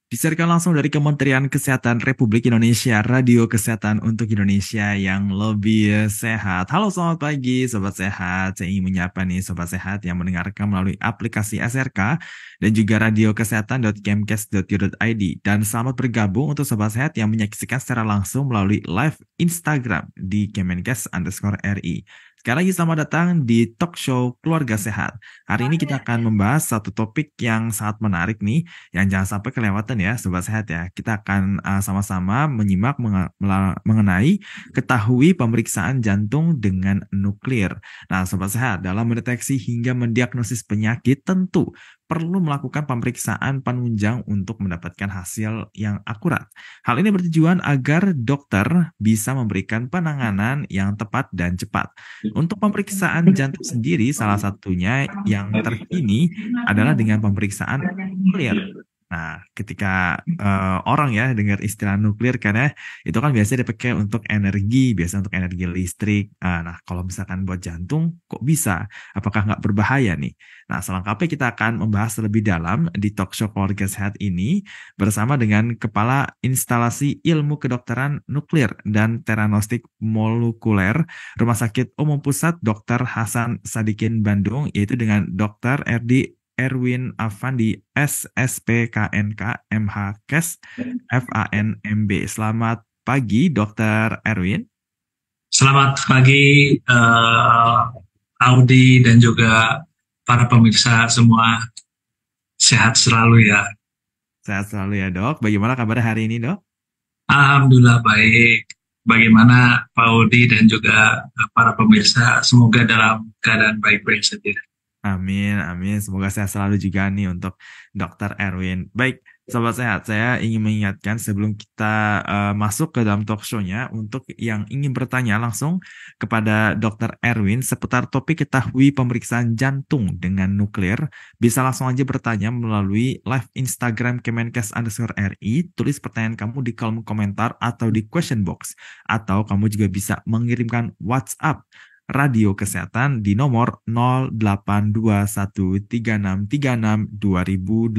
Disiarkan langsung dari Kementerian Kesehatan Republik Indonesia, Radio Kesehatan untuk Indonesia yang lebih sehat. Halo, selamat pagi Sobat Sehat. Saya ingin menyapa nih Sobat Sehat yang mendengarkan melalui aplikasi SRK dan juga radiokesehatan.kemkes.go.id. Dan selamat bergabung untuk Sobat Sehat yang menyaksikan secara langsung melalui live Instagram di Kemenkes_RI. Sekali lagi selamat datang di Talk Show Keluarga Sehat. Hari ini kita akan membahas satu topik yang sangat menarik nih, yang jangan sampai kelewatan ya Sobat Sehat ya. Kita akan sama-sama menyimak mengenai ketahui pemeriksaan jantung dengan nuklir. Nah Sobat Sehat, dalam mendeteksi hingga mendiagnosis penyakit tentu perlu melakukan pemeriksaan penunjang untuk mendapatkan hasil yang akurat. Hal ini bertujuan agar dokter bisa memberikan penanganan yang tepat dan cepat. Untuk pemeriksaan jantung sendiri, salah satunya yang terkini adalah dengan pemeriksaan nuklir. Nah, ketika orang ya dengar istilah nuklir karena itu kan biasanya dipakai untuk energi, biasa untuk energi listrik. Nah, kalau misalkan buat jantung, kok bisa? Apakah nggak berbahaya nih? Nah, selengkapnya kita akan membahas lebih dalam di talk show Keluarga Sehat ini bersama dengan Kepala Instalasi Ilmu Kedokteran Nuklir dan Teranostik Molekuler Rumah Sakit Umum Pusat Dr. Hasan Sadikin Bandung, yaitu dengan Dr. RD Erwin Afandi, SSPKNK, MHKes, FANMB. Selamat pagi, Dokter Erwin. Selamat pagi, Audi dan juga para pemirsa semua. Sehat selalu ya. Sehat selalu ya, Dok. Bagaimana kabar hari ini, Dok? Alhamdulillah baik. Bagaimana Pak Audi dan juga para pemirsa, semoga dalam keadaan baik-baik saja. Amin, amin. Semoga sehat selalu juga nih untuk Dokter Erwin. Baik, Sobat Sehat, saya ingin mengingatkan sebelum kita masuk ke dalam talk show-nya, untuk yang ingin bertanya langsung kepada Dokter Erwin seputar topik ketahui pemeriksaan jantung dengan nuklir, bisa langsung aja bertanya melalui live Instagram Kemenkes_RI, tulis pertanyaan kamu di kolom komentar atau di question box, atau kamu juga bisa mengirimkan WhatsApp Radio Kesehatan di nomor 082136362018.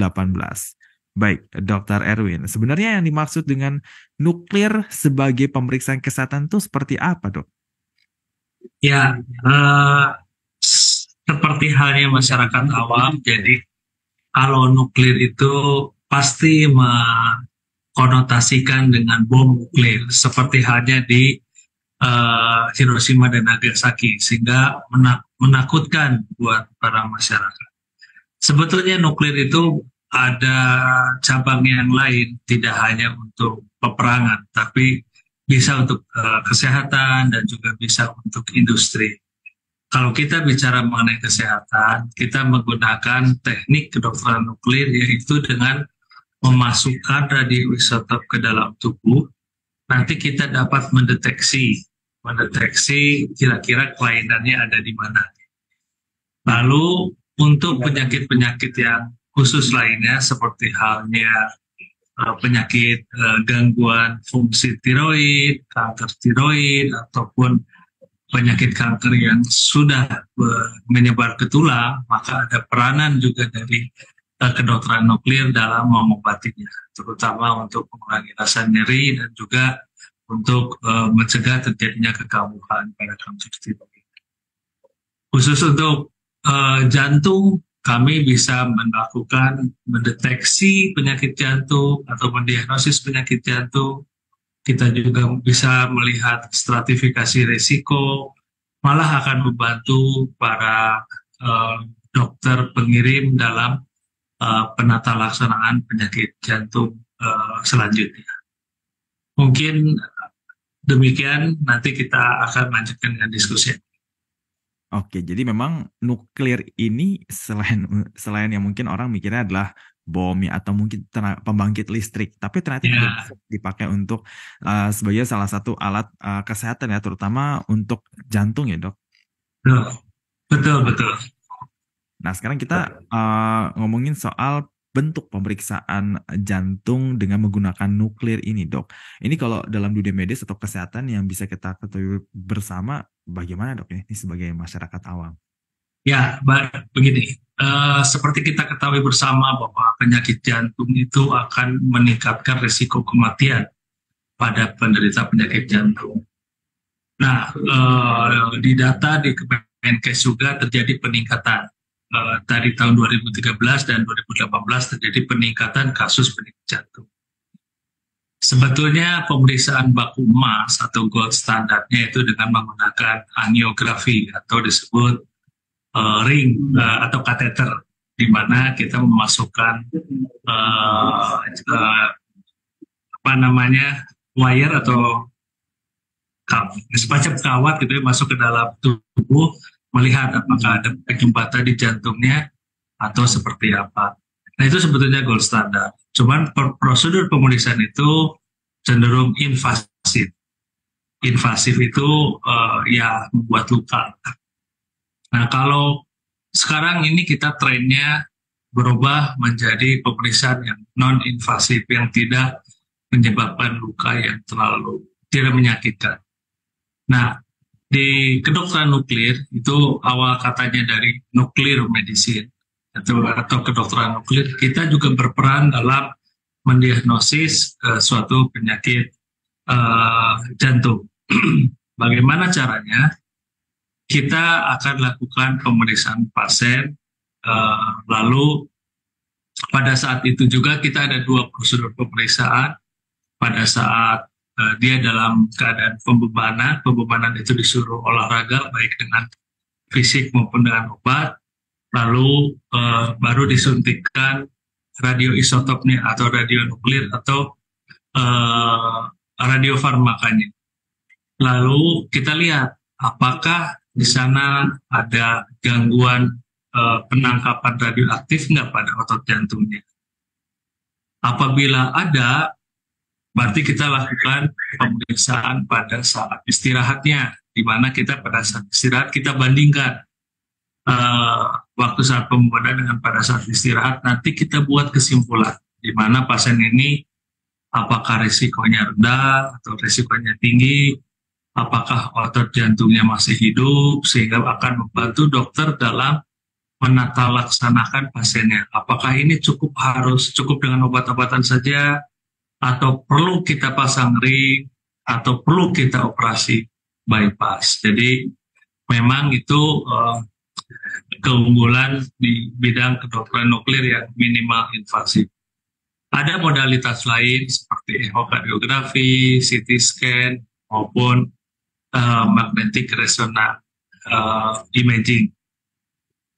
Baik, Dokter Erwin, sebenarnya yang dimaksud dengan nuklir sebagai pemeriksaan kesehatan itu seperti apa, Dok? Ya, seperti halnya masyarakat awam, jadi kalau nuklir itu pasti mengkonotasikan dengan bom nuklir, seperti halnya di Hiroshima dan Nagasaki, sehingga menakutkan buat para masyarakat. Sebetulnya nuklir itu ada cabang yang lain, tidak hanya untuk peperangan, tapi bisa untuk kesehatan dan juga bisa untuk industri. Kalau kita bicara mengenai kesehatan, kita menggunakan teknik kedokteran nuklir, yaitu dengan memasukkan radioisotop ke dalam tubuh. Nanti kita dapat mendeteksi kira-kira kelainannya ada di mana. Lalu untuk penyakit-penyakit yang khusus lainnya seperti halnya penyakit gangguan fungsi tiroid, kanker tiroid, ataupun penyakit kanker yang sudah menyebar ke tulang, maka ada peranan juga dari kedokteran nuklir dalam mengobatinya, terutama untuk mengurangi rasa nyeri dan juga untuk mencegah terjadinya kekambuhan pada kanker tiroid. Khusus untuk jantung, kami bisa melakukan mendeteksi penyakit jantung atau mendiagnosis penyakit jantung. Kita juga bisa melihat stratifikasi risiko, malah akan membantu para dokter pengirim dalam penata laksanaan penyakit jantung selanjutnya. Mungkin demikian, nanti kita akan lanjutkan dengan diskusi. Oke, jadi memang nuklir ini selain yang mungkin orang mikirnya adalah bom ya, atau mungkin pembangkit listrik, tapi ternyata juga bisa dipakai untuk sebagai salah satu alat kesehatan ya, terutama untuk jantung ya, Dok. Betul. Nah, sekarang kita ngomongin soal bentuk pemeriksaan jantung dengan menggunakan nuklir ini, Dok. Ini kalau dalam dunia medis atau kesehatan yang bisa kita ketahui bersama, bagaimana, Dok, ini sebagai masyarakat awam? Ya, begini. Seperti kita ketahui bersama bahwa penyakit jantung itu akan meningkatkan risiko kematian pada penderita penyakit jantung. Nah, di data di Kemenkes juga terjadi peningkatan. Dari tahun 2013 dan 2018 terjadi peningkatan kasus penyakit jantung. Sebetulnya pemeriksaan baku emas atau gold standarnya itu dengan menggunakan angiografi atau disebut ring atau kateter, di mana kita memasukkan wire atau semacam kawat gitu ya, masuk ke dalam tubuh, melihat apakah ada penyumbatan di jantungnya atau seperti apa. Nah, itu sebetulnya gold standar. Cuman prosedur pemeriksaan itu cenderung invasif. Invasif itu ya membuat luka. Nah, kalau sekarang ini kita trennya berubah menjadi pemeriksaan yang non-invasif, yang tidak menyebabkan luka yang terlalu tidak menyakitkan. Nah, di kedokteran nuklir itu awal katanya dari nuclear medicine atau kedokteran nuklir, kita juga berperan dalam mendiagnosis suatu penyakit jantung. Bagaimana caranya? Kita akan lakukan pemeriksaan pasien, lalu pada saat itu juga kita ada dua prosedur pemeriksaan. Pada saat dia dalam keadaan pembebanan itu disuruh olahraga baik dengan fisik maupun dengan obat, lalu baru disuntikkan radioisotopnya atau radionuklir atau radiofarmakanya. Lalu kita lihat apakah di sana ada gangguan penangkapan radioaktif nggak pada otot jantungnya. Apabila ada, berarti kita lakukan pemeriksaan pada saat istirahatnya, di mana kita pada saat istirahat kita bandingkan waktu saat pembebanan dengan pada saat istirahat. Nanti kita buat kesimpulan di mana pasien ini apakah risikonya rendah atau risikonya tinggi, apakah otot jantungnya masih hidup, sehingga akan membantu dokter dalam menata laksanakan pasiennya. Apakah ini cukup dengan obat-obatan saja, atau perlu kita pasang ring, atau perlu kita operasi bypass. Jadi memang itu keunggulan di bidang kedokteran nuklir yang minimal invasif. Ada modalitas lain seperti echokardiografi, CT scan, maupun magnetic resonance imaging.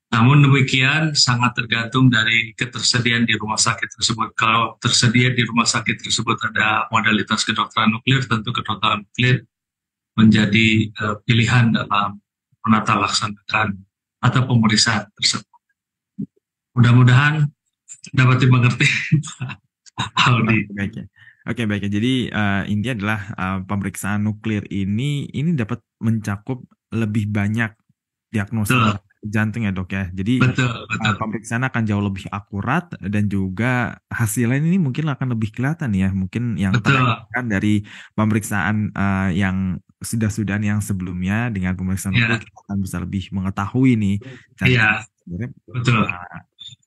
Namun demikian sangat tergantung dari ketersediaan di rumah sakit tersebut. Kalau tersedia di rumah sakit tersebut ada modalitas kedokteran nuklir, tentu kedokteran nuklir menjadi pilihan dalam menata laksanakan atau pemeriksaan tersebut. Mudah-mudahan dapat dimengerti, Aldi. Oke, baik ya. Jadi intinya adalah pemeriksaan nuklir ini dapat mencakup lebih banyak diagnosa jantung ya dok ya. Jadi betul. Pemeriksaan akan jauh lebih akurat dan juga hasilnya ini mungkin akan lebih kelihatan ya. Mungkin yang terkait dari pemeriksaan yang sudah-sudah yang sebelumnya dengan pemeriksaan nuklir kita akan bisa lebih mengetahui nih. Iya, betul.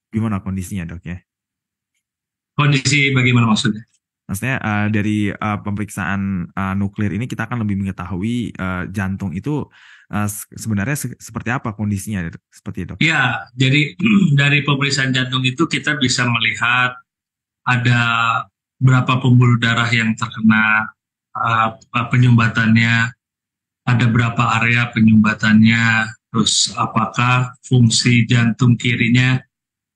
Gimana kondisinya dok ya? Kondisi bagaimana maksudnya? Maksudnya dari pemeriksaan nuklir ini kita akan lebih mengetahui jantung itu sebenarnya seperti apa kondisinya seperti itu. Ya, jadi dari pemeriksaan jantung itu kita bisa melihat ada berapa pembuluh darah yang terkena penyumbatannya, ada berapa area penyumbatannya, terus apakah fungsi jantung kirinya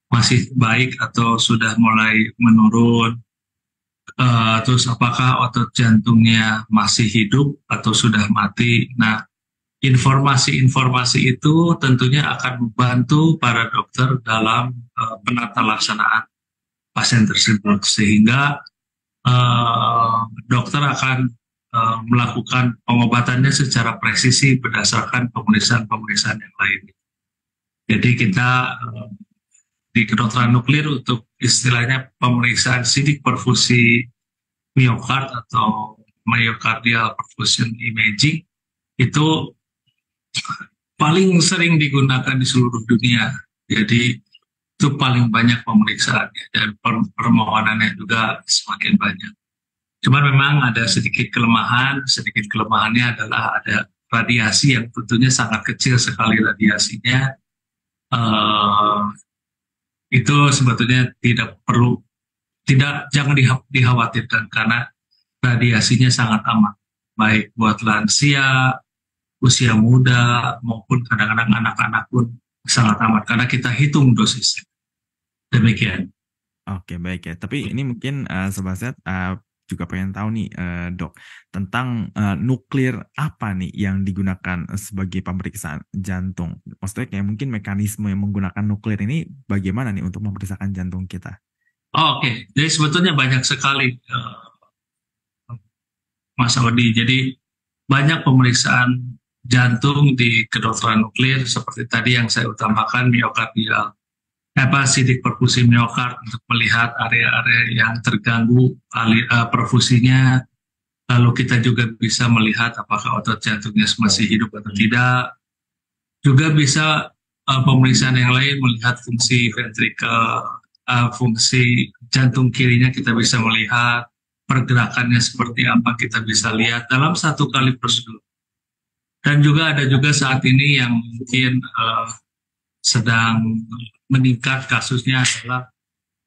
masih baik atau sudah mulai menurun. Terus apakah otot jantungnya masih hidup atau sudah mati. Nah, informasi-informasi itu tentunya akan membantu para dokter dalam penata laksanaan pasien tersebut, sehingga dokter akan melakukan pengobatannya secara presisi berdasarkan pemeriksaan-pemeriksaan yang lain. Jadi kita di kedokteran nuklir untuk istilahnya pemeriksaan sidik perfusi miokard atau myocardial perfusion imaging itu paling sering digunakan di seluruh dunia. Jadi itu paling banyak pemeriksaannya dan permohonannya juga semakin banyak. Cuman memang ada sedikit kelemahan. Sedikit kelemahannya adalah ada radiasi yang tentunya sangat kecil sekali radiasinya. Eh, itu sebetulnya tidak perlu, tidak, jangan dikhawatirkan karena radiasinya sangat aman, baik buat lansia, usia muda, maupun kadang-kadang anak-anak pun sangat aman karena kita hitung dosisnya. Demikian. Oke, baik ya. Tapi ini mungkin Sobat Sehat juga pengen tahu nih, Dok, tentang nuklir apa nih yang digunakan sebagai pemeriksaan jantung. Maksudnya kayak mungkin mekanisme yang menggunakan nuklir ini bagaimana nih untuk memeriksakan jantung kita? Oh, oke. Jadi sebetulnya banyak sekali, Mas Odi. Jadi banyak pemeriksaan jantung di kedokteran nuklir seperti tadi yang saya utamakan miokardial, sidik perfusi miokard untuk melihat area-area yang terganggu perfusinya. Lalu kita juga bisa melihat apakah otot jantungnya masih hidup atau tidak. Juga bisa pemeriksaan yang lain melihat fungsi ventrikel, fungsi jantung kirinya kita bisa melihat, pergerakannya seperti apa kita bisa lihat dalam satu kali prosedur. Dan juga ada juga saat ini yang mungkin sedang meningkat kasusnya adalah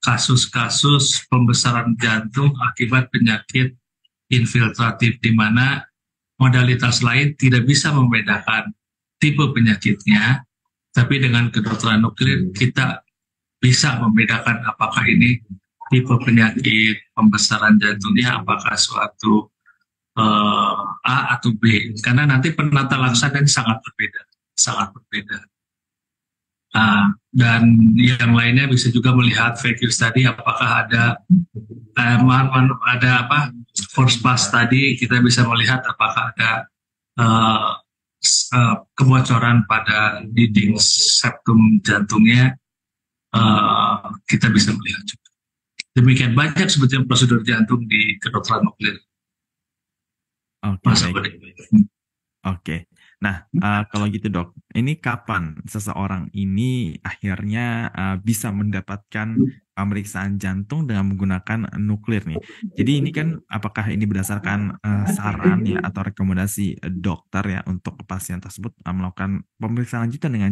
kasus-kasus pembesaran jantung akibat penyakit infiltratif, di mana modalitas lain tidak bisa membedakan tipe penyakitnya, tapi dengan kedokteran nuklir kita bisa membedakan apakah ini tipe penyakit pembesaran jantungnya, apakah suatu A atau B, karena nanti penata laksananya sangat berbeda, sangat berbeda. Dan yang lainnya bisa juga melihat vacuum tadi, apakah ada force pass tadi, kita bisa melihat apakah ada kebocoran pada dinding septum jantungnya, kita bisa melihat juga. Demikian banyak sebetulnya prosedur jantung di kedokteran nuklir. Oke, baik. Oke. Nah, kalau gitu Dok, ini kapan seseorang ini akhirnya bisa mendapatkan pemeriksaan jantung dengan menggunakan nuklir nih? Jadi ini kan apakah ini berdasarkan saran ya atau rekomendasi dokter ya untuk pasien tersebut melakukan pemeriksaan lanjutan dengan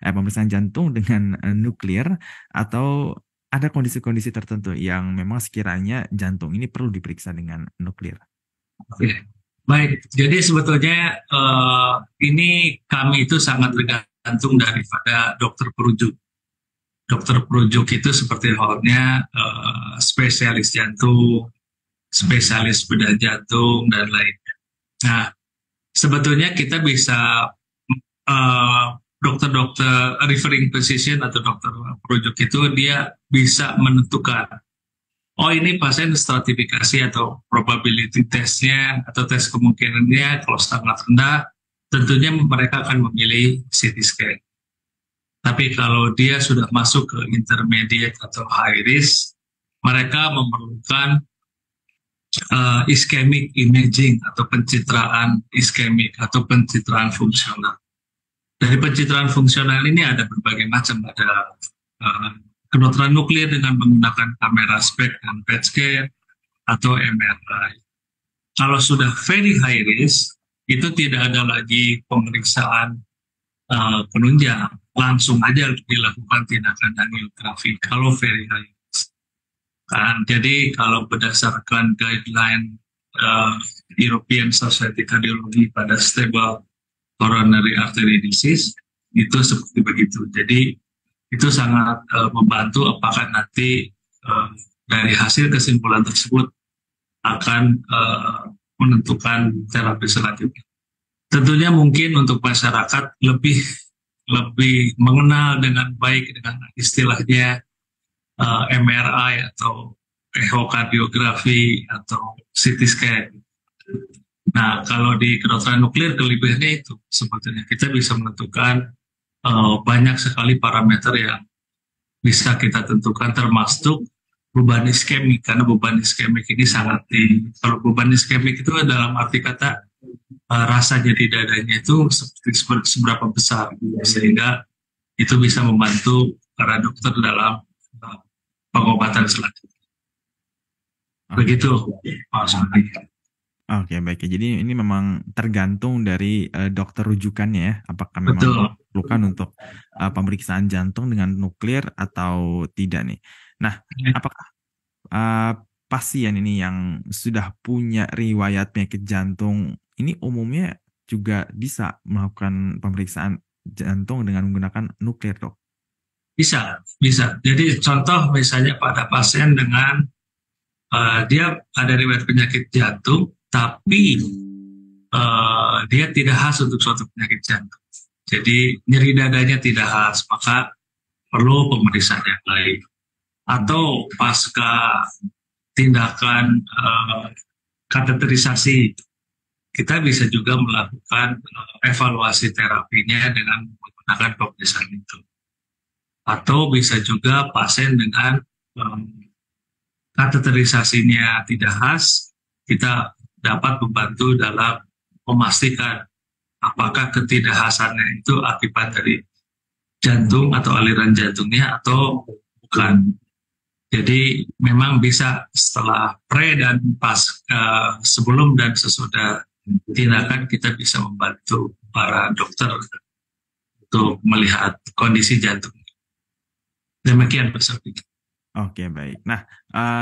pemeriksaan jantung dengan nuklir, atau ada kondisi-kondisi tertentu yang memang sekiranya jantung ini perlu diperiksa dengan nuklir? Oke. Baik, jadi sebetulnya ini kami itu sangat tergantung daripada dokter perujuk. Dokter perujuk itu seperti halnya spesialis jantung, spesialis bedah jantung, dan lainnya. Nah, sebetulnya kita bisa dokter-dokter referring physician atau dokter perujuk itu dia bisa menentukan, oh ini pasien stratifikasi atau probability testnya atau tes kemungkinannya kalau sangat rendah, tentunya mereka akan memilih CT scan. Tapi kalau dia sudah masuk ke intermediate atau high risk, mereka memerlukan ischemic imaging atau pencitraan iskemik atau pencitraan fungsional. Dari pencitraan fungsional ini ada berbagai macam, ada kedokteran nuklir dengan menggunakan kamera SPECT dan PET scan atau MRI. Kalau sudah very high risk, itu tidak ada lagi pemeriksaan penunjang, langsung aja dilakukan tindakan angiografi kalau very high risk. Jadi kalau berdasarkan guideline European Society Cardiology pada stable coronary artery disease, itu seperti begitu. Jadi itu sangat membantu apakah nanti dari hasil kesimpulan tersebut akan menentukan terapi selanjutnya. Tentunya mungkin untuk masyarakat lebih mengenal dengan baik dengan istilahnya MRI atau echokardiografi atau CT scan. Nah, kalau di kedokteran nuklir kelebihannya itu sebetulnya kita bisa menentukan banyak sekali parameter yang bisa kita tentukan, termasuk beban iskemik, karena beban iskemik ini sangat tinggi. Kalau beban iskemik itu dalam arti kata rasanya di dadanya itu seperti seberapa besar, sehingga itu bisa membantu para dokter dalam uh, pengobatan selanjutnya. Oke. Begitu, Mas Andi. Oke, baik ya. Jadi ini memang tergantung dari dokter rujukannya ya, apakah memang Betul. diperlukan untuk pemeriksaan jantung dengan nuklir atau tidak nih. Nah, apakah uh, pasien ini yang sudah punya riwayat penyakit jantung ini umumnya juga bisa melakukan pemeriksaan jantung dengan menggunakan nuklir, dok? Bisa, bisa. Jadi contoh misalnya pada pasien dengan dia ada riwayat penyakit jantung, tapi dia tidak khas untuk suatu penyakit jantung. Jadi nyeri dadanya tidak khas, maka perlu pemeriksaan yang lain. Atau pasca tindakan kateterisasi, kita bisa juga melakukan evaluasi terapinya dengan menggunakan pemeriksaan itu. Atau bisa juga pasien dengan kateterisasinya tidak khas, kita dapat membantu dalam memastikan apakah ketidakkhasannya itu akibat dari jantung atau aliran jantungnya atau bukan. Jadi memang bisa setelah pre dan pas, sebelum dan sesudah tindakan kita bisa membantu para dokter untuk melihat kondisi jantung. Demikian Pak Sofi. Oke, baik. Nah,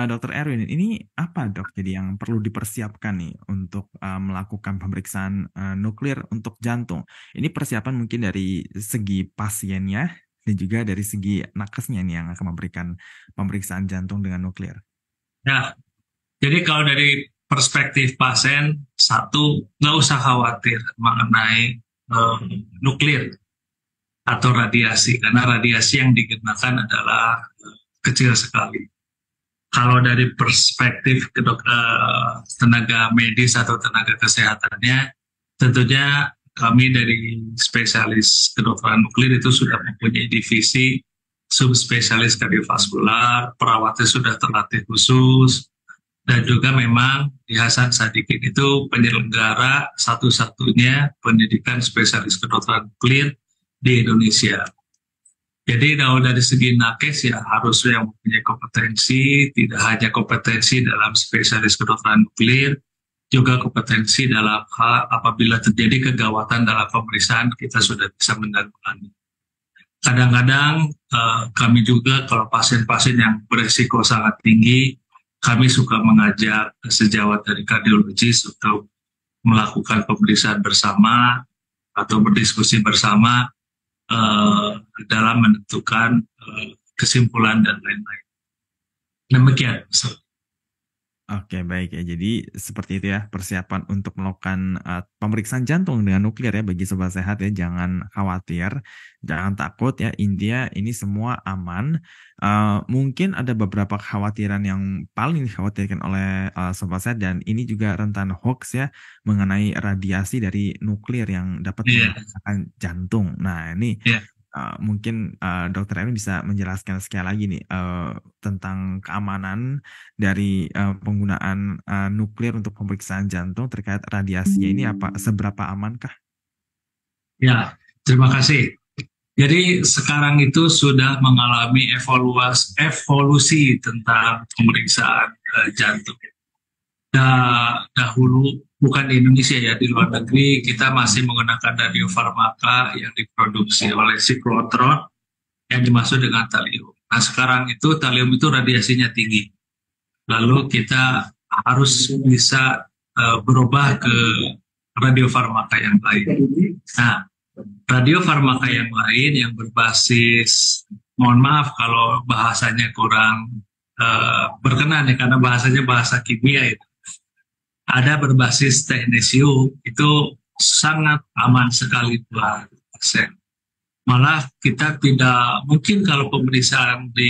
Dokter Erwin, ini apa dok? Jadi yang perlu dipersiapkan nih untuk melakukan pemeriksaan nuklir untuk jantung. Ini persiapan mungkin dari segi pasiennya dan juga dari segi nakesnya nih yang akan memberikan pemeriksaan jantung dengan nuklir. Nah, jadi kalau dari perspektif pasien, satu, nggak usah khawatir mengenai nuklir atau radiasi, karena radiasi yang digunakan adalah kecil sekali. Kalau dari perspektif tenaga medis atau tenaga kesehatannya, tentunya kami dari spesialis kedokteran nuklir itu sudah mempunyai divisi subspesialis kardiovaskular, perawatnya sudah terlatih khusus, dan juga memang di Hasan Sadikin itu penyelenggara satu-satunya pendidikan spesialis kedokteran nuklir di Indonesia. Jadi kalau dari segi nakes ya harus yang mempunyai kompetensi, tidak hanya kompetensi dalam spesialis kedokteran nuklir, juga kompetensi dalam hal apabila terjadi kegawatan dalam pemeriksaan kita sudah bisa menanggulangi. Kadang-kadang kami juga kalau pasien-pasien yang berisiko sangat tinggi, kami suka mengajak sejawat dari kardiologis untuk melakukan pemeriksaan bersama atau berdiskusi bersama dalam menentukan kesimpulan dan lain-lain. Demikian. Oke, baik ya. Jadi seperti itu ya persiapan untuk melakukan pemeriksaan jantung dengan nuklir ya bagi sobat sehat ya. Jangan khawatir, jangan takut ya. Intinya ini semua aman. Mungkin ada beberapa kekhawatiran yang paling dikhawatirkan oleh sobat sehat dan ini juga rentan hoax ya mengenai radiasi dari nuklir yang dapat menghancurkan jantung. Nah ini mungkin Dokter Erwin bisa menjelaskan sekali lagi nih tentang keamanan dari penggunaan nuklir untuk pemeriksaan jantung terkait radiasinya ini seberapa amankah? Ya, terima kasih. Jadi sekarang itu sudah mengalami evolusi tentang pemeriksaan jantung. Dahulu bukan di Indonesia ya, di luar negeri kita masih menggunakan radiofarmaka yang diproduksi oleh siklotron yang dimaksud dengan talium. Nah sekarang itu talium itu radiasinya tinggi. Lalu kita harus bisa berubah ke radiofarmaka yang lain. Nah, radiofarmaka yang lain yang berbasis, mohon maaf kalau bahasanya kurang berkenan ya, karena bahasanya bahasa kimia itu. Ada berbasis teknesium, itu sangat aman sekali buat pasien. Malah kita tidak, mungkin kalau pemeriksaan di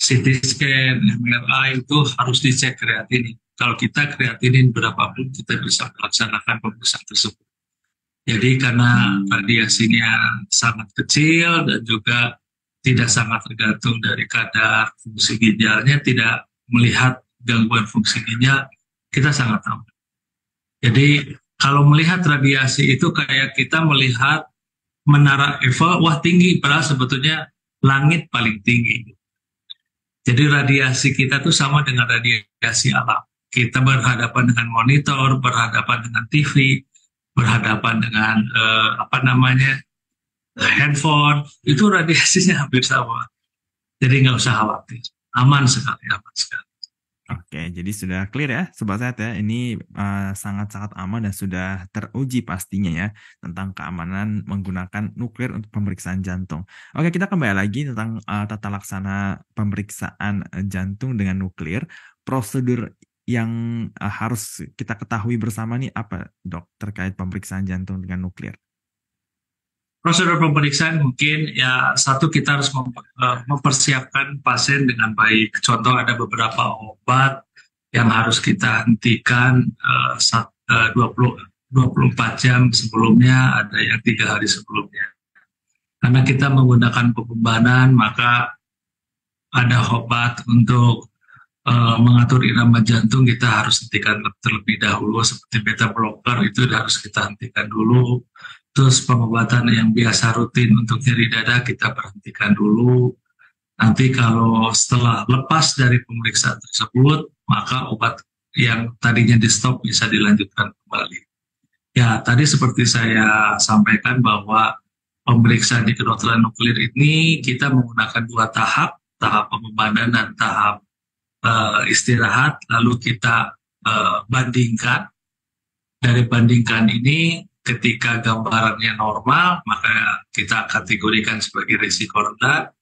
CT scan, MRI itu harus dicek kreatinin. Kalau kita kreatinin berapapun kita bisa melaksanakan pemeriksaan tersebut. Jadi karena radiasinya sangat kecil dan juga tidak sangat tergantung dari kadar fungsi ginjalnya, tidak melihat gangguan fungsi ginjal, kita sangat aman. Jadi kalau melihat radiasi itu kayak kita melihat menara Eiffel, wah tinggi, padahal sebetulnya langit paling tinggi. Jadi radiasi kita tuh sama dengan radiasi alam. Kita berhadapan dengan monitor, berhadapan dengan TV, berhadapan dengan apa namanya handphone, itu radiasinya hampir sama. Jadi nggak usah khawatir, aman sekali, aman sekali. Oke, jadi sudah clear ya, Sobat Sehat ya. Ini sangat-sangat aman dan sudah teruji pastinya ya tentang keamanan menggunakan nuklir untuk pemeriksaan jantung. Oke, kita kembali lagi tentang tata laksana pemeriksaan jantung dengan nuklir. Prosedur yang harus kita ketahui bersama nih apa, Dok, terkait pemeriksaan jantung dengan nuklir? Prosedur pemeriksaan mungkin ya satu kita harus mempersiapkan pasien dengan baik. Contoh ada beberapa obat yang harus kita hentikan 24 jam sebelumnya, ada yang 3 hari sebelumnya. Karena kita menggunakan pembebanan, maka ada obat untuk mengatur irama jantung, kita harus hentikan terlebih dahulu, seperti beta blocker itu harus kita hentikan dulu. Terus pengobatan yang biasa rutin untuk nyeri dada kita berhentikan dulu. Nanti kalau setelah lepas dari pemeriksaan tersebut, maka obat yang tadinya di stop bisa dilanjutkan kembali. Ya, tadi seperti saya sampaikan bahwa pemeriksaan di kedokteran nuklir ini kita menggunakan 2 tahap, tahap pembebanan dan tahap istirahat, lalu kita bandingkan. Dari bandingkan ini, ketika gambarannya normal, maka kita kategorikan sebagai risiko rendah.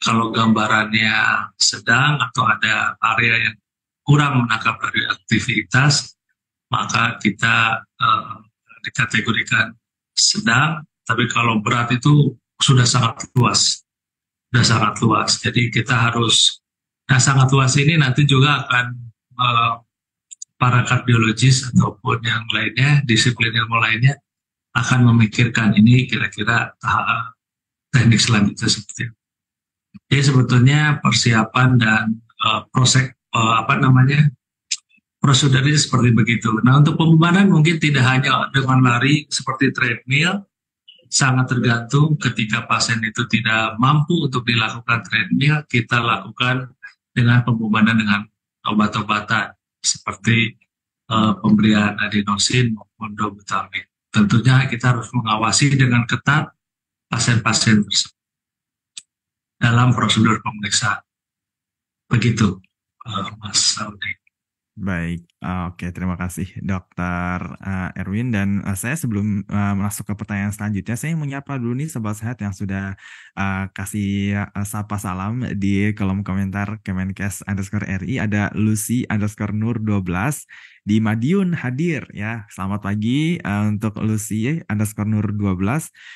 Kalau gambarannya sedang atau ada area yang kurang menangkap radioaktivitas, maka kita dikategorikan sedang. Tapi kalau berat itu sudah sangat luas, Jadi kita harus, nah sangat luas ini nanti juga akan para kardiologis ataupun yang lainnya, disiplin ilmu lainnya akan memikirkan ini kira-kira teknik selanjutnya seperti apa. Jadi sebetulnya persiapan dan proses prosedurnya seperti begitu. Nah, untuk pembebanan mungkin tidak hanya dengan lari seperti treadmill, sangat tergantung ketika pasien itu tidak mampu untuk dilakukan treadmill, kita lakukan dengan pembebanan dengan obat-obatan seperti pemberian adenosin maupun dobutamine. Tentunya kita harus mengawasi dengan ketat pasien-pasien tersebut dalam prosedur pemeriksaan. Begitu, Mas Saudi. Baik, oke, terima kasih Dokter Erwin. Dan saya sebelum masuk ke pertanyaan selanjutnya, saya mau nyapa dulu nih Sobat Sehat yang sudah kasih sapa salam di kolom komentar Kemenkes_RI. Ada Lucy_Nur12 di Madiun hadir ya. Selamat pagi untuk Lucy_Nur12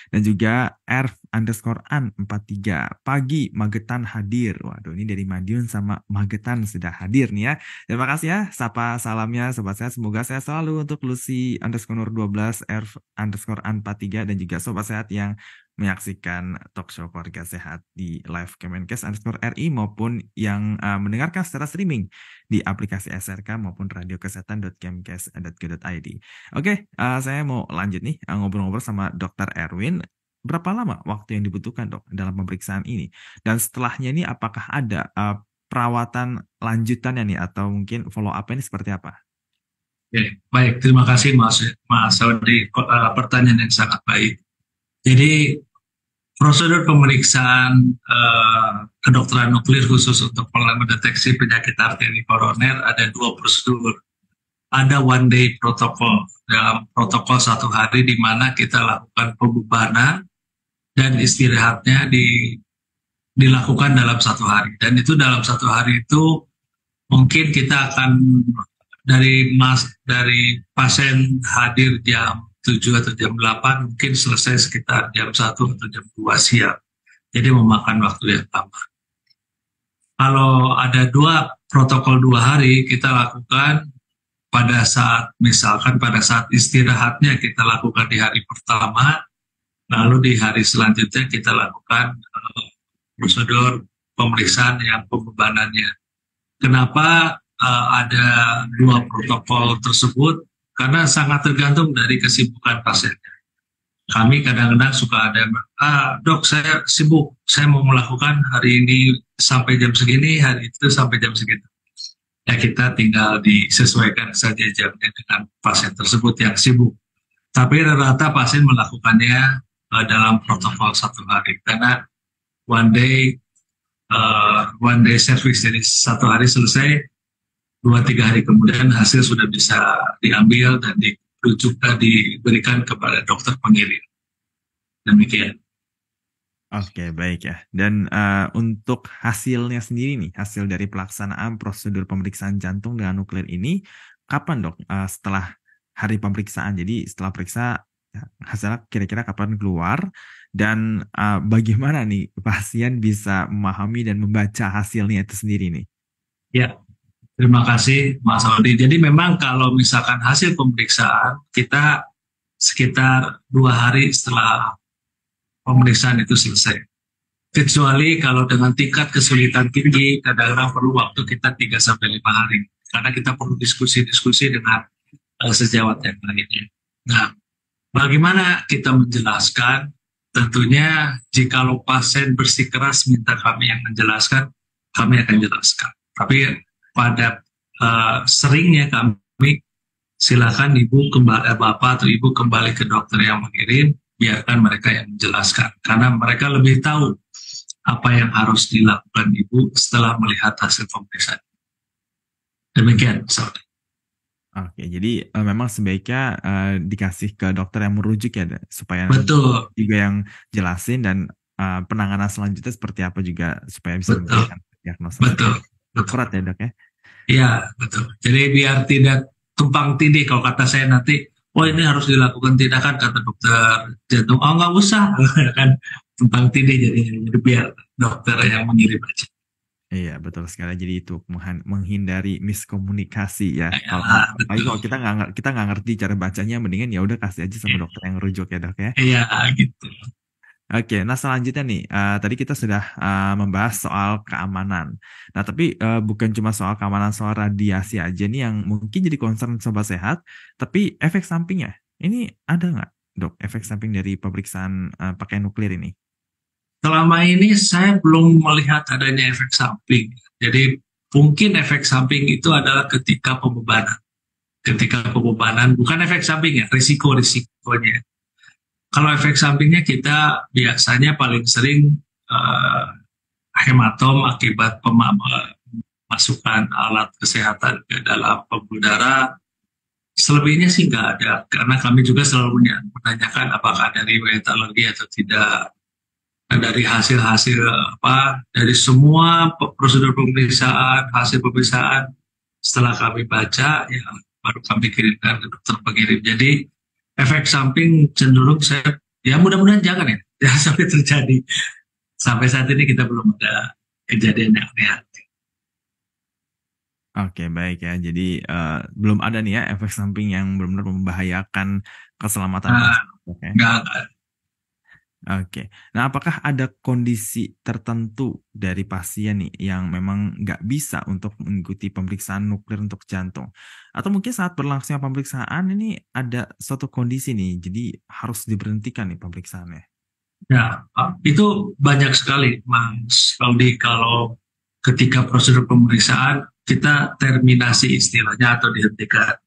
dan juga Erf_An43 pagi Magetan hadir. Waduh, ini dari Madiun sama Magetan sudah hadir nih ya. Terima kasih ya sapa salamnya Sobat Sehat. Semoga sehat selalu untuk Lucy_Nur12, Erf_An43 dan juga Sobat Sehat yang menyaksikan talk show Keluarga Sehat di live Kemenkes_RI maupun yang mendengarkan secara streaming di aplikasi SRK maupun radiokesehatan.kemkes.go.id. Oke, saya mau lanjut nih ngobrol-ngobrol sama Dokter Erwin. Berapa lama waktu yang dibutuhkan, Dok, dalam pemeriksaan ini? Dan setelahnya ini apakah ada perawatan lanjutannya nih atau mungkin follow up ini seperti apa? Oke, baik, terima kasih Mas Saudi, pertanyaan yang sangat baik. Jadi prosedur pemeriksaan kedokteran nuklir khusus untuk mendeteksi penyakit arteri koroner ada 2 prosedur. Ada one day protokol, dalam protokol 1 hari di mana kita lakukan pembebanan dan istirahatnya dilakukan dalam 1 hari. Dan itu dalam 1 hari itu mungkin kita akan dari pasien hadir jam 7 atau jam 8 mungkin selesai sekitar jam 1 atau jam 2 siang. Jadi memakan waktu yang lama. Kalau ada protokol 2 hari kita lakukan pada saat istirahatnya kita lakukan di hari pertama, lalu di hari selanjutnya kita lakukan prosedur pemeriksaan yang pembebanannya. Kenapa ada 2 protokol tersebut? Karena sangat tergantung dari kesibukan pasiennya. Kami kadang-kadang suka ada, dok saya sibuk, saya mau melakukan hari ini sampai jam segini, hari itu sampai jam segitu. Ya kita tinggal disesuaikan saja jamnya dengan pasien tersebut yang sibuk. Tapi rata-rata pasien melakukannya dalam protokol 1 hari, karena one day service, jadi 1 hari selesai, 2-3 hari kemudian hasil sudah bisa diambil dan diberikan kepada dokter pengirim. Demikian. Oke, baik ya. Dan untuk hasilnya sendiri nih, hasil dari pelaksanaan prosedur pemeriksaan jantung dengan nuklir ini, kapan dok? Setelah hari pemeriksaan. Jadi setelah periksa, hasilnya kira-kira kapan keluar? Dan bagaimana nih pasien bisa memahami dan membaca hasilnya itu sendiri nih? Ya, terima kasih Mas Aldi. Jadi memang kalau misalkan hasil pemeriksaan, kita sekitar 2 hari setelah pemeriksaan itu selesai. Kecuali kalau dengan tingkat kesulitan tinggi, kadang-kadang perlu waktu kita 3-5 hari. Karena kita perlu diskusi-diskusi dengan sejawat yang lainnya. Nah, bagaimana kita menjelaskan? Tentunya jikalau pasien bersikeras minta kami yang menjelaskan, kami akan jelaskan. Tapi pada seringnya kami silakan ibu kembali, bapak atau ibu kembali ke dokter yang mengirim, biarkan mereka yang menjelaskan. Karena mereka lebih tahu apa yang harus dilakukan ibu setelah melihat hasil pemeriksaan. Demikian, Saudara. Oke, jadi memang sebaiknya dikasih ke dokter yang merujuk ya, supaya Betul, juga yang jelasin dan penanganan selanjutnya seperti apa juga supaya bisa betul, memberikan diagnosa betul, betul. akurat ya dok ya. Iya, betul. Jadi biar tidak tumpang tindih, kalau kata saya nanti, oh ini harus dilakukan tindakan kata dokter jantung. Oh nggak usah, kan tumpang tindih jadi biar dokter yang mengirim aja. Iya betul sekali. Jadi itu menghindari miskomunikasi ya. Ya, Kalau betul. kita nggak ngerti cara bacanya, mendingan ya udah kasih aja sama dokter yang rujuk ya dok ya. Iya, gitu. Oke, nah selanjutnya nih, tadi kita sudah membahas soal keamanan. Nah, tapi bukan cuma soal keamanan, soal radiasi aja nih yang mungkin jadi concern sobat sehat, tapi efek sampingnya, ini ada nggak, dok, efek samping dari pemeriksaan pakai nuklir ini? Selama ini saya belum melihat adanya efek samping. Jadi mungkin efek samping itu adalah ketika pembebanan. Ketika pembebanan, bukan efek samping ya, risiko-risikonya. Kalau efek sampingnya kita biasanya paling sering hematom akibat pemasukan alat kesehatan ke dalam pembuluh darah. Selebihnya sih nggak ada, karena kami juga selalu menanyakan apakah ada riwayat alergi atau tidak. Nah, dari hasil-hasil dari semua prosedur pemeriksaan, hasil pemeriksaan, setelah kami baca, ya baru kami kirimkan ke dokter pengirim. Jadi efek samping cenderung saya, ya mudah-mudahan jangan ya, jangan sampai terjadi. Sampai saat ini kita belum ada kejadian yang aneh. Oke, baik ya. Jadi belum ada nih ya efek samping yang benar-benar membahayakan keselamatan pasien. Oke. Nggak. Oke. Nah, apakah ada kondisi tertentu dari pasien nih yang memang nggak bisa untuk mengikuti pemeriksaan nuklir untuk jantung? Atau mungkin saat berlangsungnya pemeriksaan ini ada suatu kondisi nih, jadi harus diberhentikan nih pemeriksaannya. Ya, itu banyak sekali, Mas Aldi. Kalau ketika prosedur pemeriksaan, kita terminasi istilahnya atau dihentikan.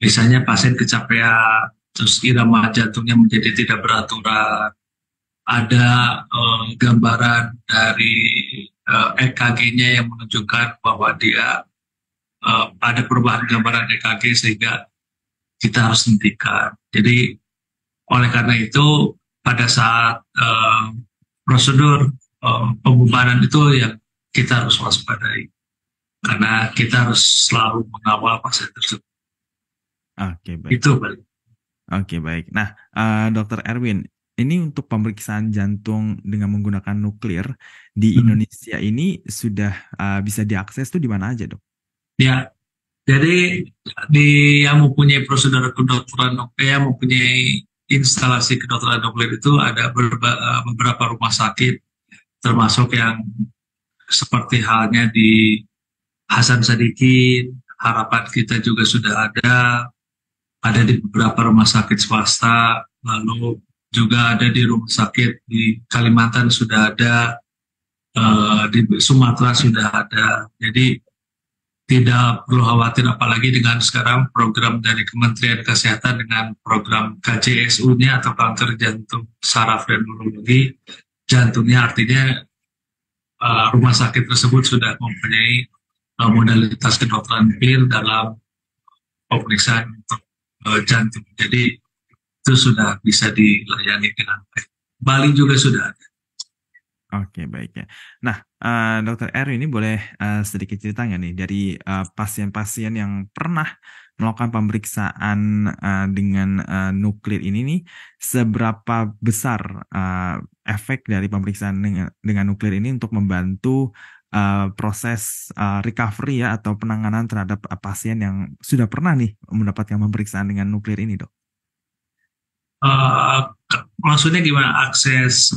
Misalnya pasien kecapean, terus irama jantungnya menjadi tidak beraturan, ada gambaran dari EKG-nya yang menunjukkan bahwa dia ada perubahan gambaran EKG sehingga kita harus hentikan. Jadi oleh karena itu pada saat prosedur pembubaran itu yang kita harus waspadai, karena kita harus selalu mengawal pasien tersebut. Oke, baik. Itu balik. Oke, baik. Nah, Dokter Erwin, ini untuk pemeriksaan jantung dengan menggunakan nuklir di Indonesia ini sudah bisa diakses tuh di mana aja, dok? Ya, jadi yang mempunyai prosedur kedokteran nuklir, yang mempunyai instalasi kedokteran nuklir itu ada beberapa rumah sakit, termasuk yang seperti halnya di Hasan Sadikin, Harapan Kita juga sudah ada di beberapa rumah sakit swasta, lalu juga ada di rumah sakit di Kalimantan sudah ada, di Sumatera sudah ada. Jadi tidak perlu khawatir apalagi dengan sekarang program dari Kementerian Kesehatan dengan program KJSU-nya atau kanker jantung saraf dan urologi jantungnya, artinya rumah sakit tersebut sudah mempunyai modalitas kedokteran peer dalam pemeriksaan untuk jantung. Jadi itu sudah bisa dilayani dengan baik. Bali juga sudah ada. Oke, baik ya. Nah, Dokter Erwin ini boleh sedikit cerita nggak nih dari pasien-pasien yang pernah melakukan pemeriksaan dengan nuklir ini nih, seberapa besar efek dari pemeriksaan dengan nuklir ini untuk membantu proses recovery ya atau penanganan terhadap pasien yang sudah pernah nih mendapatkan pemeriksaan dengan nuklir ini, Dok? Uh, Maksudnya gimana akses?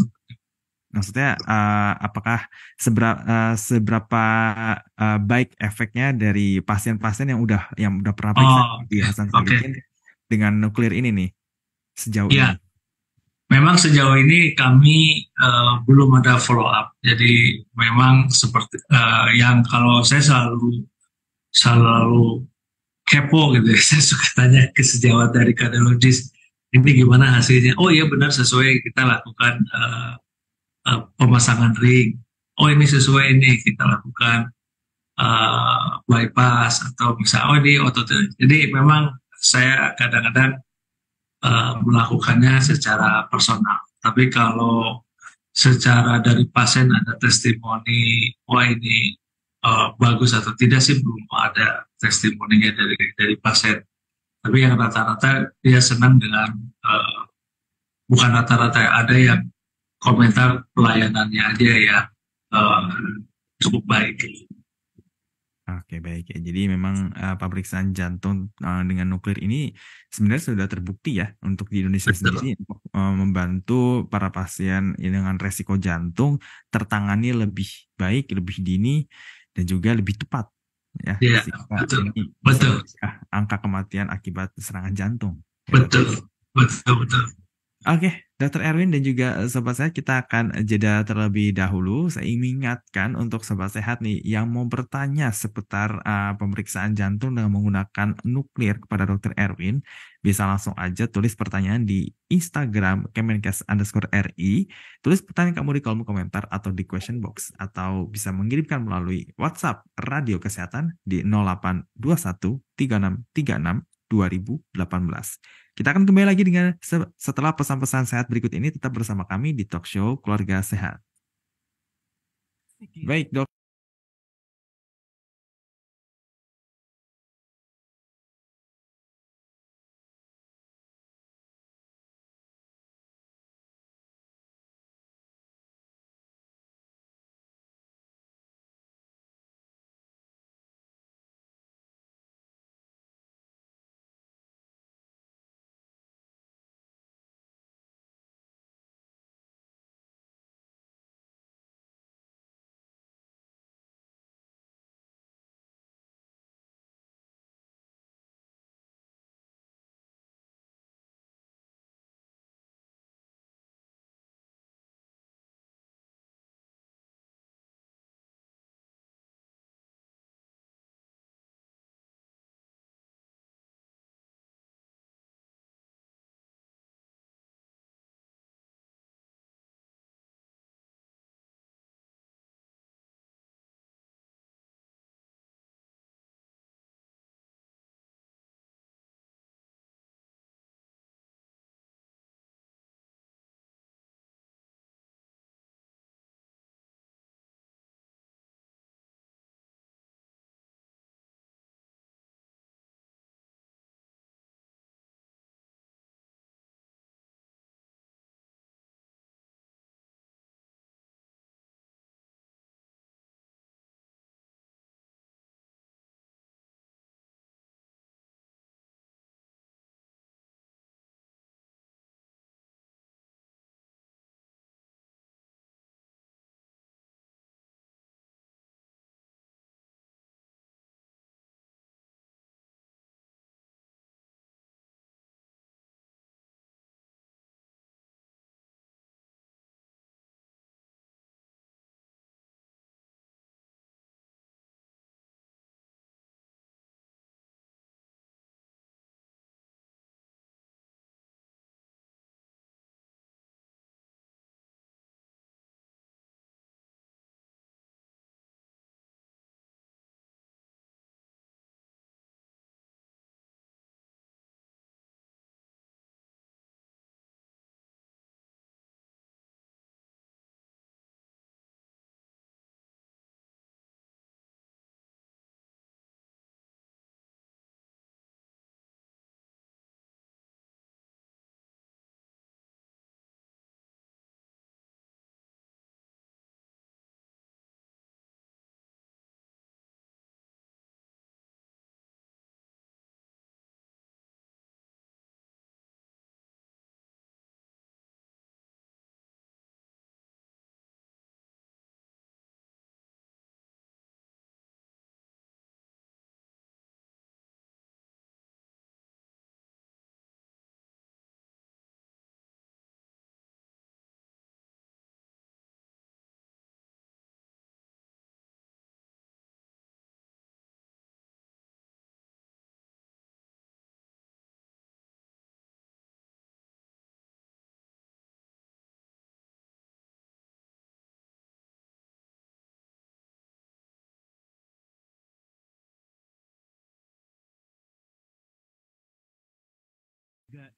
Maksudnya, apakah seberapa baik efeknya dari pasien-pasien yang udah pernah periksa Oh, di Hasan oke. Sadikin dengan nuklir ini nih sejauh Ya, ini? memang sejauh ini kami belum ada follow up. Jadi memang seperti yang kalau saya selalu selalu kepo gitu ya. Saya suka tanya ke sejawat dari kardiologis, ini gimana hasilnya? Oh iya benar sesuai, kita lakukan pemasangan ring. Oh ini sesuai, ini kita lakukan bypass atau misalnya oh ini otot. Jadi memang saya kadang-kadang melakukannya secara personal. Tapi kalau secara dari pasien ada testimoni, wah ini bagus atau tidak sih belum ada testimoninya dari pasien. Tapi yang rata-rata dia senang dengan, bukan rata-rata, ada yang komentar pelayanannya aja ya cukup baik. Oke, baik ya. Jadi memang pemeriksaan jantung dengan nuklir ini sebenarnya sudah terbukti ya untuk di Indonesia Betul, sendiri untuk membantu para pasien dengan resiko jantung tertangani lebih baik, lebih dini, dan juga lebih tepat ya. ya Sehingga betul, ini bisa betul, mencegah angka kematian akibat serangan jantung. Ya, Dok. betul, betul, betul. Oke, Dokter Erwin dan juga sobat sehat, kita akan jeda terlebih dahulu. Saya ingin mengingatkan untuk sobat sehat nih yang mau bertanya seputar pemeriksaan jantung dengan menggunakan nuklir kepada Dokter Erwin, bisa langsung aja tulis pertanyaan di Instagram Kemenkes_RI. Tulis pertanyaan kamu di kolom komentar atau di question box, atau bisa mengirimkan melalui WhatsApp Radio Kesehatan di 0821 3636 2018. Kita akan kembali lagi dengan setelah pesan-pesan sehat berikut ini. Tetap bersama kami di Talk Show Keluarga Sehat. Baik, Dok.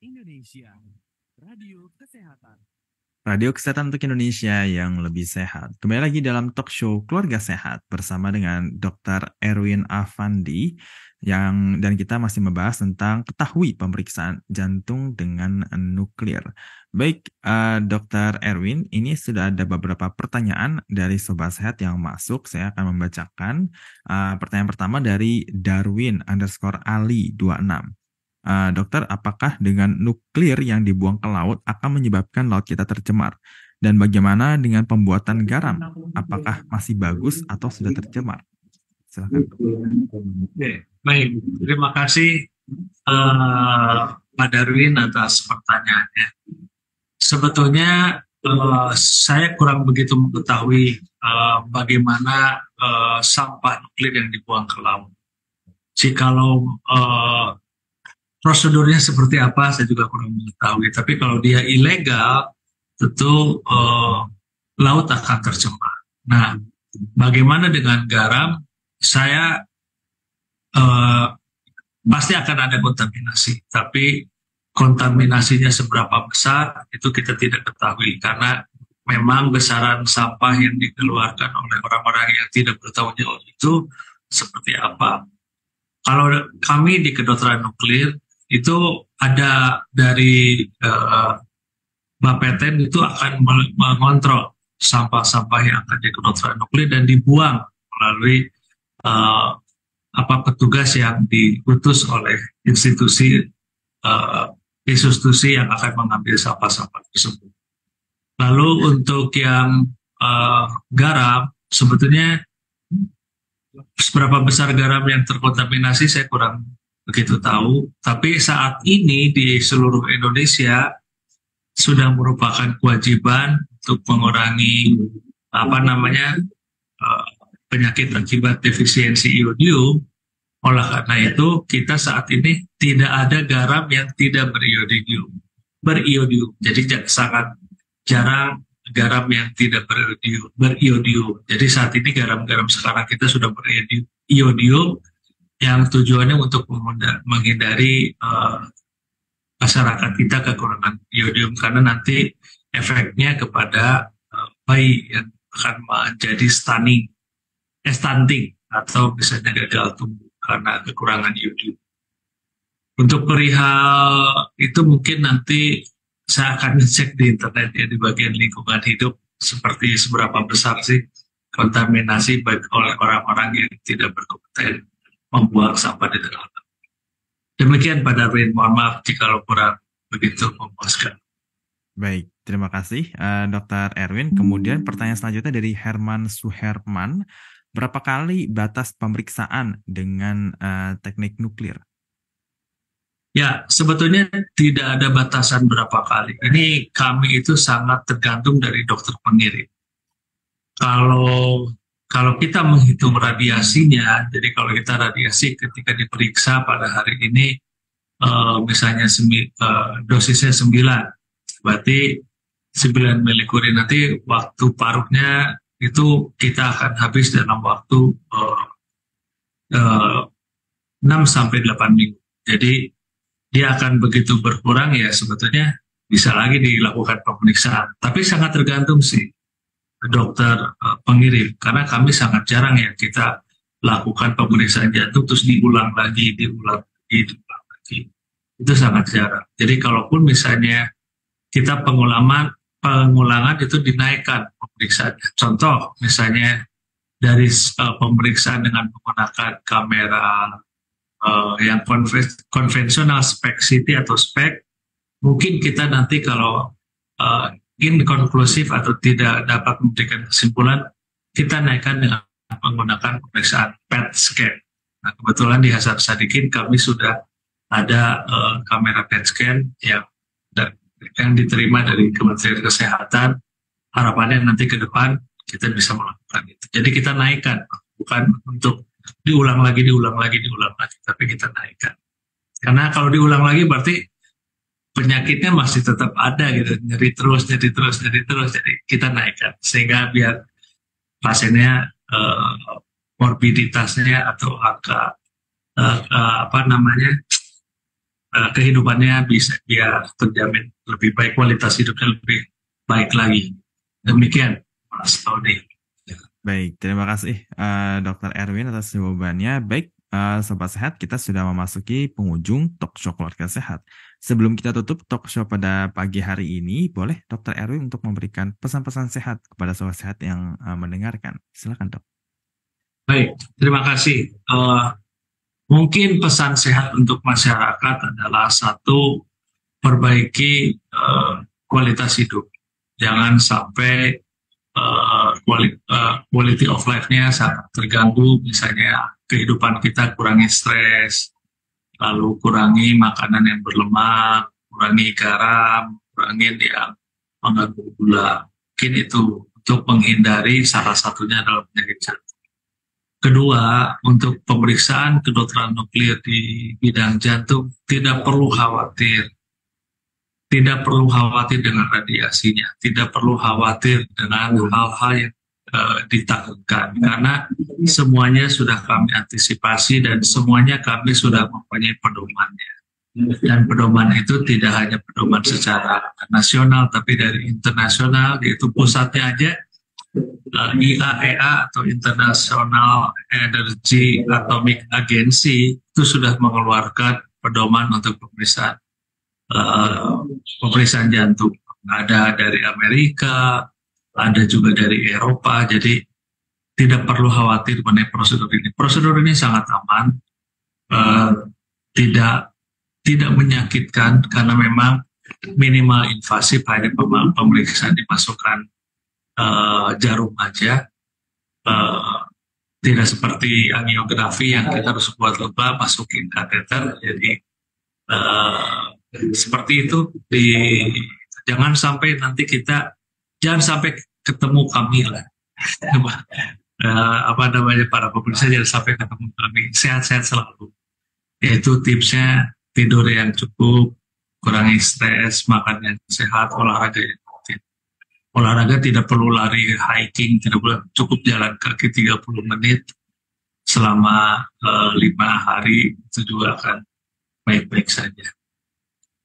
Indonesia, Radio Kesehatan. Radio Kesehatan untuk Indonesia yang lebih sehat. Kembali lagi dalam talk show Keluarga Sehat bersama dengan Dr. Erwin Afandi dan kita masih membahas tentang ketahui pemeriksaan jantung dengan nuklir. Baik, Dr. Erwin, ini sudah ada beberapa pertanyaan dari Sobat Sehat yang masuk. Saya akan membacakan pertanyaan pertama dari Darwin_Ali26. Dokter, apakah dengan nuklir yang dibuang ke laut akan menyebabkan laut kita tercemar? Dan bagaimana dengan pembuatan garam? Apakah masih bagus atau sudah tercemar? Silakan. Oke, baik. Terima kasih Pak Darwin atas pertanyaannya. Sebetulnya saya kurang begitu mengetahui bagaimana sampah nuklir yang dibuang ke laut. Jikalau prosedurnya seperti apa saya juga kurang mengetahui. Tapi kalau dia ilegal, tentu laut akan tercemar. Nah, bagaimana dengan garam? Saya pasti akan ada kontaminasi, tapi kontaminasinya seberapa besar itu kita tidak ketahui karena memang besaran sampah yang dikeluarkan oleh orang-orang yang tidak bertanggung jawab itu seperti apa. Kalau kami di kedokteran nuklir itu ada dari Bapeten itu akan mengontrol sampah-sampah yang akan di kedokteran nuklir dan dibuang melalui petugas yang diutus oleh institusi yang akan mengambil sampah-sampah tersebut. Lalu untuk yang garam, sebetulnya seberapa besar garam yang terkontaminasi saya kurang begitu tahu, tapi saat ini di seluruh Indonesia sudah merupakan kewajiban untuk mengurangi penyakit akibat defisiensi iodium. Oleh karena itu kita saat ini tidak ada garam yang tidak beriodium. Jadi sangat jarang garam yang tidak beriodium. Jadi saat ini garam-garam sekarang kita sudah beriodium yang tujuannya untuk menghindari masyarakat kita kekurangan iodium karena nanti efeknya kepada bayi yang akan menjadi stunting atau misalnya gagal tumbuh karena kekurangan iodium. Untuk perihal itu mungkin nanti saya akan cek di internet ya di bagian lingkungan hidup seperti seberapa besar sih kontaminasi baik oleh orang-orang yang tidak berkompeten membuang sampah di dalam. Demikian Pak Darwin, mohon maaf jika kurang begitu memuaskan. Baik, terima kasih Dr. Erwin. Kemudian pertanyaan selanjutnya dari Herman Suherman. Berapa kali batas pemeriksaan dengan teknik nuklir? Ya, sebetulnya tidak ada batasan berapa kali. Ini kami itu sangat tergantung dari dokter pengirim. Kalau kita menghitung radiasinya, jadi kalau kita radiasi ketika diperiksa pada hari ini, misalnya dosisnya 9, berarti 9 milikurie nanti waktu paruhnya itu kita akan habis dalam waktu 6-8 minggu. Jadi dia akan begitu berkurang ya sebetulnya bisa lagi dilakukan pemeriksaan. Tapi sangat tergantung sih dokter pengirim karena kami sangat jarang ya kita lakukan pemeriksaan jantung terus diulang lagi. Itu sangat jarang. Jadi kalaupun misalnya kita pengulangan itu dinaikkan pemeriksaan. Contoh misalnya dari pemeriksaan dengan menggunakan kamera yang konvensional spek CT atau spek, mungkin kita nanti kalau inkonklusif atau tidak dapat memberikan kesimpulan, kita naikkan dengan menggunakan pemeriksaan PET scan. Nah, kebetulan di Hasan Sadikin kami sudah ada kamera PET scan yang diterima dari Kementerian Kesehatan. Harapannya nanti ke depan kita bisa melakukan itu. Jadi kita naikkan, bukan untuk diulang lagi, tapi kita naikkan. Karena kalau diulang lagi berarti penyakitnya masih tetap ada gitu, nyeri terus, jadi kita naikkan sehingga biar pasiennya morbiditasnya atau angka kehidupannya bisa biar terjamin lebih baik, kualitas hidupnya lebih baik lagi. Demikian, Mas Tony. Baik, terima kasih Dr. Erwin atas jawabannya. Baik, Sobat Sehat, kita sudah memasuki penghujung talk show keluarga sehat. Sebelum kita tutup talk show pada pagi hari ini, boleh Dr. Erwin untuk memberikan pesan-pesan sehat kepada Sobat Sehat yang mendengarkan. Silakan, Dok. Baik, terima kasih. Mungkin pesan sehat untuk masyarakat adalah satu, perbaiki kualitas hidup. Jangan sampai quality of life-nya sangat terganggu, misalnya kehidupan kita kurangi stres, lalu kurangi makanan yang berlemak, kurangi garam, kurangi yang mengandung gula. Mungkin itu untuk menghindari salah satunya adalah penyakit jantung. Kedua, untuk pemeriksaan kedokteran nuklir di bidang jantung tidak perlu khawatir. Tidak perlu khawatir dengan radiasinya, tidak perlu khawatir dengan hal-hal yang ditakutkan, karena semuanya sudah kami antisipasi dan semuanya kami sudah mempunyai pedomannya. Dan pedoman itu tidak hanya pedoman secara nasional, tapi dari internasional, yaitu pusatnya aja IAEA atau International Energy Atomic Agency itu sudah mengeluarkan pedoman untuk pemeriksaan jantung. Ada dari Amerika, ada juga dari Eropa, jadi tidak perlu khawatir mengenai prosedur ini. Prosedur ini sangat aman, tidak tidak menyakitkan karena memang minimal invasif, hanya pemeriksaan dimasukkan jarum aja, tidak seperti angiografi yang kita harus buat lebah masukin kateter. Jadi seperti itu. Jangan sampai nanti jangan sampai ketemu kami lah. Apa namanya, para pemirsa, jangan sampai ketemu kami. Sehat-sehat selalu. Yaitu tipsnya, tidur yang cukup, kurangi stres, makan yang sehat, olahraga yang rutin. Olahraga tidak perlu lari, hiking, tidak perlu, cukup jalan kaki 30 menit selama 5 hari, itu juga akan baik-baik saja.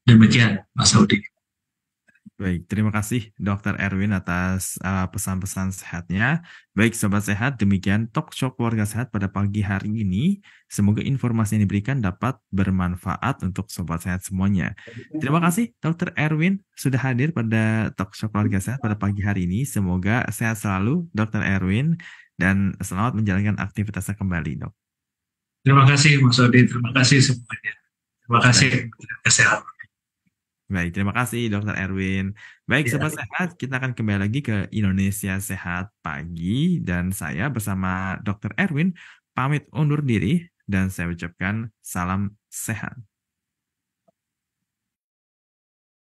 Demikian, Mas Audi. Baik, terima kasih Dr. Erwin atas pesan-pesan sehatnya. Baik, Sobat Sehat, demikian talk show keluarga sehat pada pagi hari ini. Semoga informasi yang diberikan dapat bermanfaat untuk Sobat Sehat semuanya. Terima kasih Dr. Erwin sudah hadir pada talk show keluarga sehat pada pagi hari ini. Semoga sehat selalu Dr. Erwin dan selamat menjalankan aktivitasnya kembali, Dok. Terima kasih, Mas Audi. Terima kasih semuanya. Terima kasih. Kesehatan. Baik, terima kasih Dr. Erwin. Baik, Ya. Sobat Sehat, kita akan kembali lagi ke Indonesia Sehat Pagi. Dan saya bersama Dr. Erwin pamit undur diri dan saya ucapkan salam sehat.